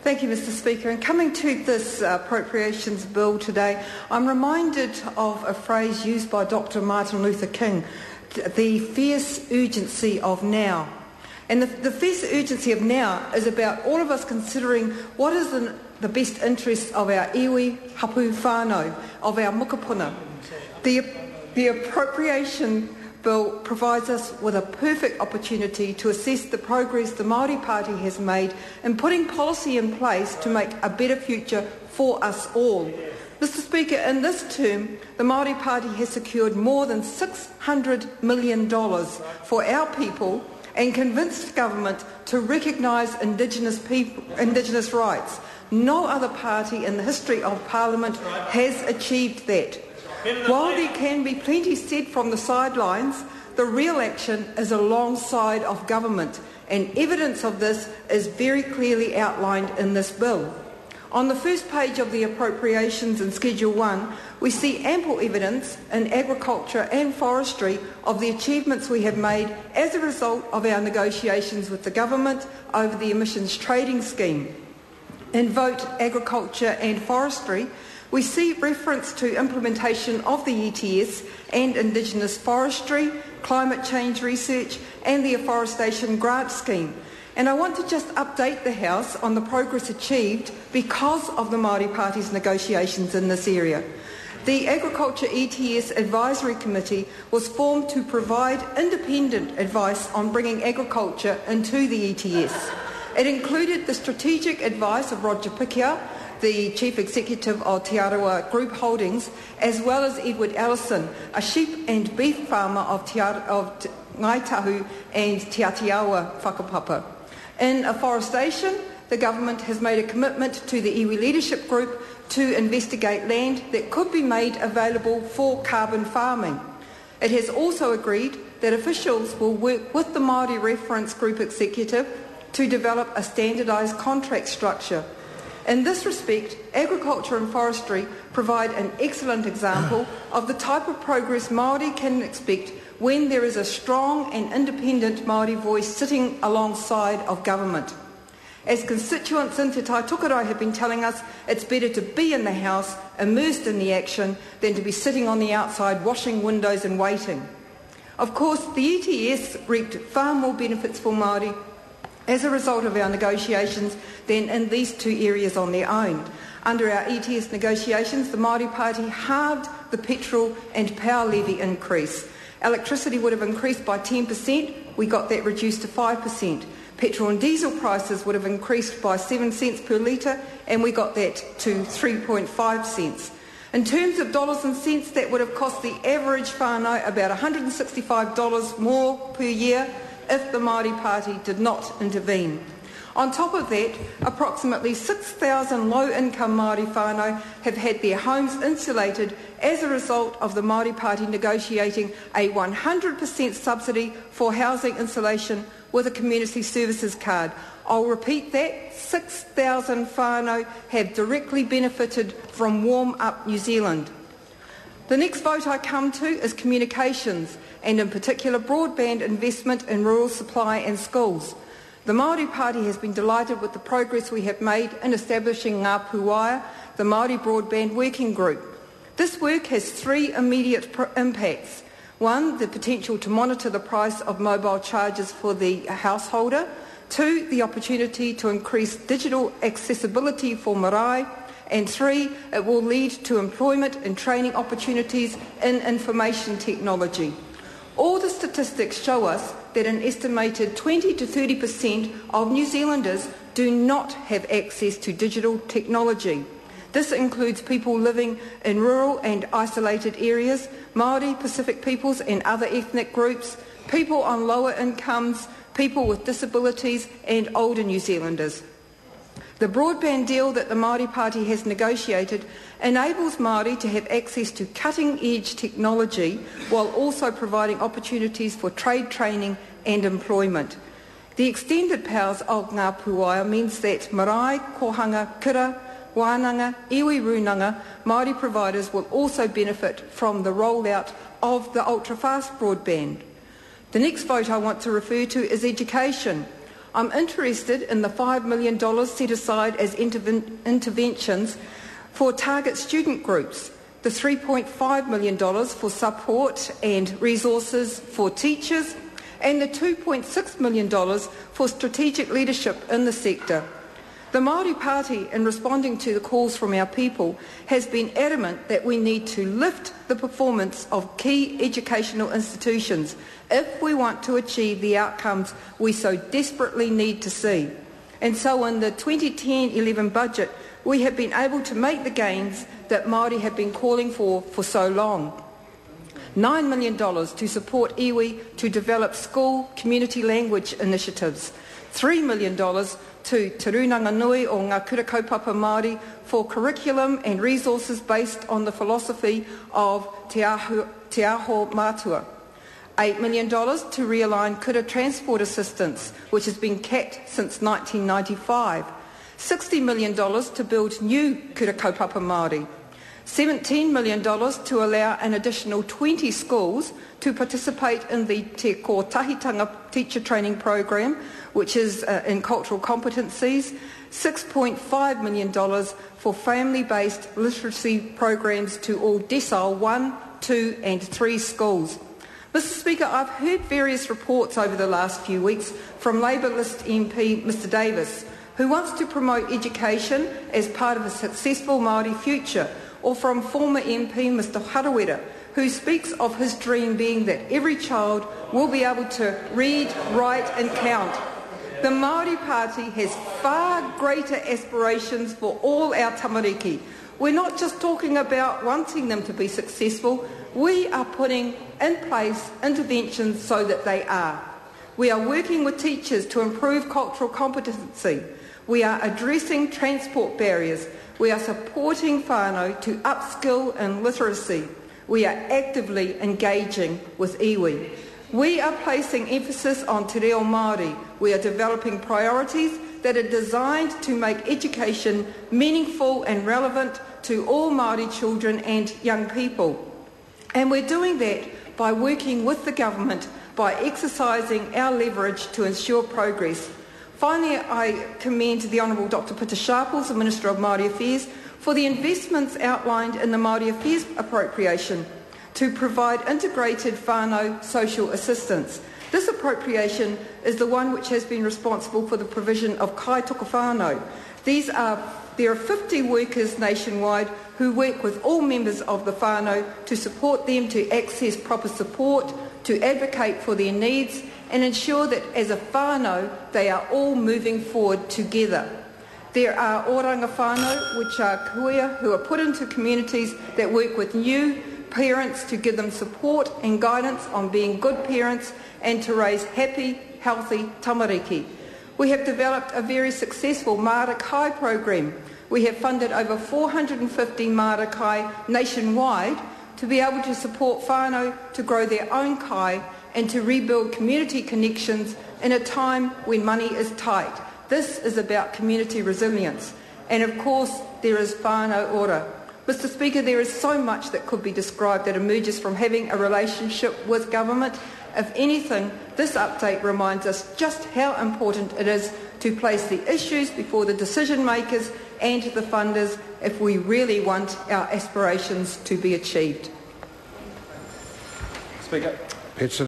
Thank you, Mr. Speaker. And coming to this appropriations bill today, I'm reminded of a phrase used by Dr. Martin Luther King, the fierce urgency of now. And the fierce urgency of now is about all of us considering what is in the best interests of our iwi, hapu whānau, of our mukapuna. The appropriation bill provides us with a perfect opportunity to assess the progress the Māori Party has made in putting policy in place to make a better future for us all. Mr. Speaker, in this term, the Māori Party has secured more than $600 million for our people and convinced government to recognise Indigenous rights. No other party in the history of Parliament has achieved that. While there can be plenty said from the sidelines, the real action is alongside of government, and evidence of this is very clearly outlined in this bill. On the first page of the appropriations in Schedule 1, we see ample evidence in agriculture and forestry of the achievements we have made as a result of our negotiations with the government over the emissions trading scheme. In Vote Agriculture and Forestry, we see reference to implementation of the ETS and Indigenous forestry, climate change research and the afforestation grant scheme. And I want to just update the House on the progress achieved because of the Māori Party's negotiations in this area. The Agriculture ETS Advisory Committee was formed to provide independent advice on bringing agriculture into the ETS. It included the strategic advice of Roger Pikia, the Chief Executive of Te Arawa Group Holdings, as well as Edward Allison, a sheep and beef farmer of Ngaitahu and Te Atiawa Whakapapa. In afforestation, the government has made a commitment to the iwi leadership group to investigate land that could be made available for carbon farming. It has also agreed that officials will work with the Māori Reference Group Executive to develop a standardised contract structure. In this respect, agriculture and forestry provide an excellent example of the type of progress Māori can expect when there is a strong and independent Māori voice sitting alongside of government. As constituents in Te Tai Tukarai have been telling us, it's better to be in the House, immersed in the action, than to be sitting on the outside washing windows and waiting. Of course, the ETS reaped far more benefits for Māori as a result of our negotiations than in these two areas on their own. Under our ETS negotiations, the Māori Party halved the petrol and power levy increase. Electricity would have increased by 10%, we got that reduced to 5%. Petrol and diesel prices would have increased by 7 cents per litre, and we got that to 3.5 cents. In terms of dollars and cents, that would have cost the average whānau about $165 more per year if the Māori Party did not intervene. On top of that, approximately 6,000 low-income Māori whānau have had their homes insulated as a result of the Māori Party negotiating a 100% subsidy for housing insulation with a community services card. I'll repeat that, 6,000 whānau have directly benefited from Warm Up New Zealand. The next vote I come to is communications, and in particular broadband investment in rural supply and schools. The Māori Party has been delighted with the progress we have made in establishing Ngā Pūaia, the Māori Broadband Working Group. This work has three immediate impacts. One, the potential to monitor the price of mobile charges for the householder. Two, the opportunity to increase digital accessibility for marae. And three, it will lead to employment and training opportunities in information technology. All the statistics show us that an estimated 20 to 30% of New Zealanders do not have access to digital technology. This includes people living in rural and isolated areas, Māori, Pacific peoples and other ethnic groups, people on lower incomes, people with disabilities and older New Zealanders. The broadband deal that the Māori Party has negotiated enables Māori to have access to cutting-edge technology while also providing opportunities for trade training and employment. The extended powers of Ngā Pūaia means that marae, kohanga, kura, wānanga, iwi runanga, Māori providers will also benefit from the rollout of the ultra-fast broadband. The next vote I want to refer to is education. I'm interested in the $5 million set aside as interventions for target student groups, the $3.5 million for support and resources for teachers, and the $2.6 million for strategic leadership in the sector. The Māori Party, in responding to the calls from our people, has been adamant that we need to lift the performance of key educational institutions if we want to achieve the outcomes we so desperately need to see. And so in the 2010-11 budget, we have been able to make the gains that Māori have been calling for so long. $9 million to support iwi to develop school community language initiatives. $3 million to Te Runanga Nui o ngā kura kaupapa Māori for curriculum and resources based on the philosophy of Te Aho Mātua. $8 million to realign kura transport assistance, which has been capped since 1995. $60 million to build new kura kaupapa Māori. $17 million to allow an additional 20 schools to participate in the Te Kōtahitanga teacher training program, which is in cultural competencies. $6.5 million for family-based literacy programs to all decile 1, 2 and 3 schools. Mr Speaker, I've heard various reports over the last few weeks from Labour List MP Mr Davis, who wants to promote education as part of a successful Māori future, or from former MP Mr Harawira, who speaks of his dream being that every child will be able to read, write and count. The Māori Party has far greater aspirations for all our tamariki. We're not just talking about wanting them to be successful, we are putting in place interventions so that they are. We are working with teachers to improve cultural competency. We are addressing transport barriers. We are supporting whānau to upskill in literacy. We are actively engaging with iwi. We are placing emphasis on te reo Māori. We are developing priorities that are designed to make education meaningful and relevant to all Māori children and young people. And we're doing that by working with the government, by exercising our leverage to ensure progress. Finally, I commend the Honourable Dr Peter Sharples, the Minister of Māori Affairs, for the investments outlined in the Māori Affairs Appropriation to provide integrated whānau social assistance. This appropriation is the one which has been responsible for the provision of kai toka whānau. There are 50 workers nationwide who work with all members of the whānau to support them to access proper support, to advocate for their needs and ensure that as a whānau they are all moving forward together. There are oranga whānau, which are kuia, who are put into communities that work with new parents to give them support and guidance on being good parents and to raise happy, healthy tamariki. We have developed a very successful Māra Kai program. We have funded over 450 Māra Kai nationwide to be able to support whānau to grow their own kai and to rebuild community connections in a time when money is tight. This is about community resilience. And of course, there is whānau ora. Mr Speaker, there is so much that could be described that emerges from having a relationship with government. If anything, this update reminds us just how important it is to place the issues before the decision makers and the funders if we really want our aspirations to be achieved. Speaker.